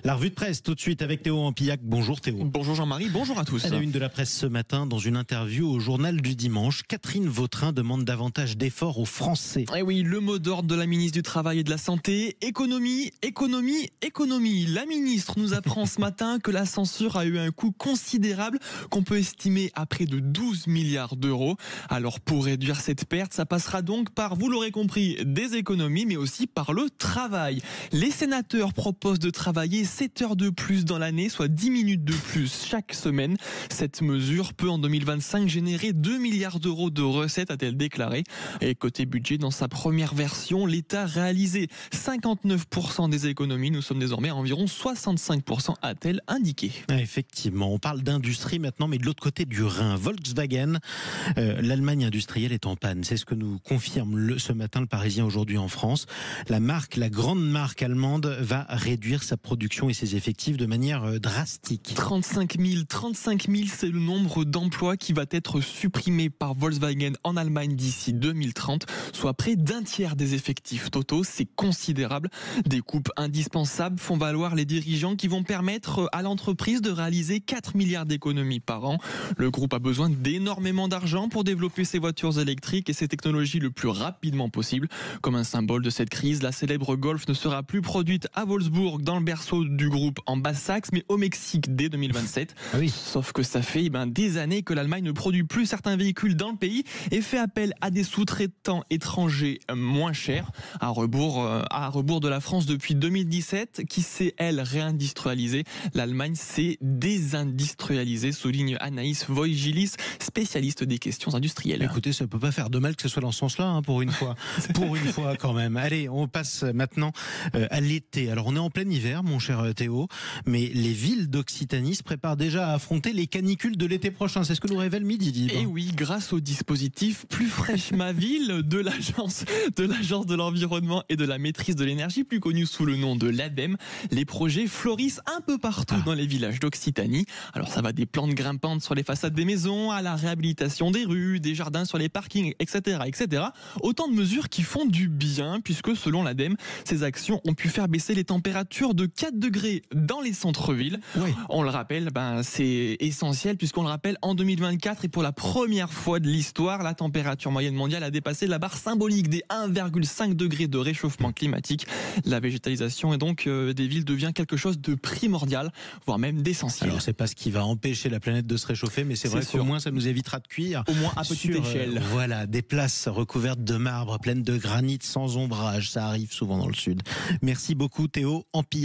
La revue de presse tout de suite avec Théo Ampillac. Bonjour Théo. Bonjour Jean-Marie, bonjour à tous. À la une de la presse ce matin, dans une interview au journal du dimanche, Catherine Vautrin demande davantage d'efforts aux Français. Et oui, le mot d'ordre de la ministre du Travail et de la Santé, économie, économie, économie. La ministre nous apprend ce matin que la censure a eu un coût considérable qu'on peut estimer à près de 12 milliards d'euros. Alors pour réduire cette perte, ça passera donc par, vous l'aurez compris, des économies, mais aussi par le travail. Les sénateurs proposent de travailler 7 heures de plus dans l'année, soit 10 minutes de plus chaque semaine. Cette mesure peut en 2025 générer 2 milliards d'euros de recettes, a-t-elle déclaré. Et côté budget, dans sa première version, l'État réalisait 59% des économies. Nous sommes désormais à environ 65%, a-t-elle indiqué. Effectivement, on parle d'industrie maintenant, mais de l'autre côté du Rhin. Volkswagen, l'Allemagne industrielle est en panne. C'est ce que nous confirme ce matin le Parisien aujourd'hui en France. La grande marque allemande va réduire sa production et ses effectifs de manière drastique. 35 000, c'est le nombre d'emplois qui va être supprimé par Volkswagen en Allemagne d'ici 2030, soit près d'un tiers des effectifs totaux. C'est considérable. Des coupes indispensables font valoir les dirigeants qui vont permettre à l'entreprise de réaliser 4 milliards d'économies par an. Le groupe a besoin d'énormément d'argent pour développer ses voitures électriques et ses technologies le plus rapidement possible. Comme un symbole de cette crise, la célèbre Golf ne sera plus produite à Wolfsburg, dans le berceau du groupe en Basse-Saxe, mais au Mexique dès 2027. Ah oui. Sauf que ça fait des années que l'Allemagne ne produit plus certains véhicules dans le pays et fait appel à des sous-traitants étrangers moins chers, à rebours de la France depuis 2017, qui s'est, elle, réindustrialisée. L'Allemagne s'est désindustrialisée, souligne Anaïs Voigilis, spécialiste des questions industrielles. Écoutez, ça peut pas faire de mal que ce soit dans ce sens-là, pour une fois. Pour une fois, quand même. Allez, on passe maintenant à l'été. Alors, on est en plein hiver, mon cher Théo, mais les villes d'Occitanie se préparent déjà à affronter les canicules de l'été prochain. C'est ce que nous révèle Midi Libre. Et oui, grâce au dispositif Plus fraîche ma ville de l'agence de l'environnement et de la maîtrise de l'énergie, plus connu sous le nom de l'ADEME, les projets fleurissent un peu partout dans les villages d'Occitanie. Alors ça va des plantes grimpantes sur les façades des maisons, à la réhabilitation des rues, des jardins sur les parkings, etc., etc. Autant de mesures qui font du bien, puisque selon l'ADEME, ces actions ont pu faire baisser les températures de 4 degrés dans les centres-villes. Oui. On le rappelle, c'est essentiel, puisqu'on le rappelle, en 2024, et pour la première fois de l'histoire, la température moyenne mondiale a dépassé la barre symbolique des 1,5 degrés de réchauffement climatique. La végétalisation et donc des villes devient quelque chose de primordial, voire même d'essentiel. Alors, c'est pas ce qui va empêcher la planète de se réchauffer, mais c'est vrai qu'au moins ça nous évitera de cuire. Au moins à petite échelle. Voilà, des places recouvertes de marbre, pleines de granit, sans ombrage. Ça arrive souvent dans le sud. Merci beaucoup Théo Ampillac.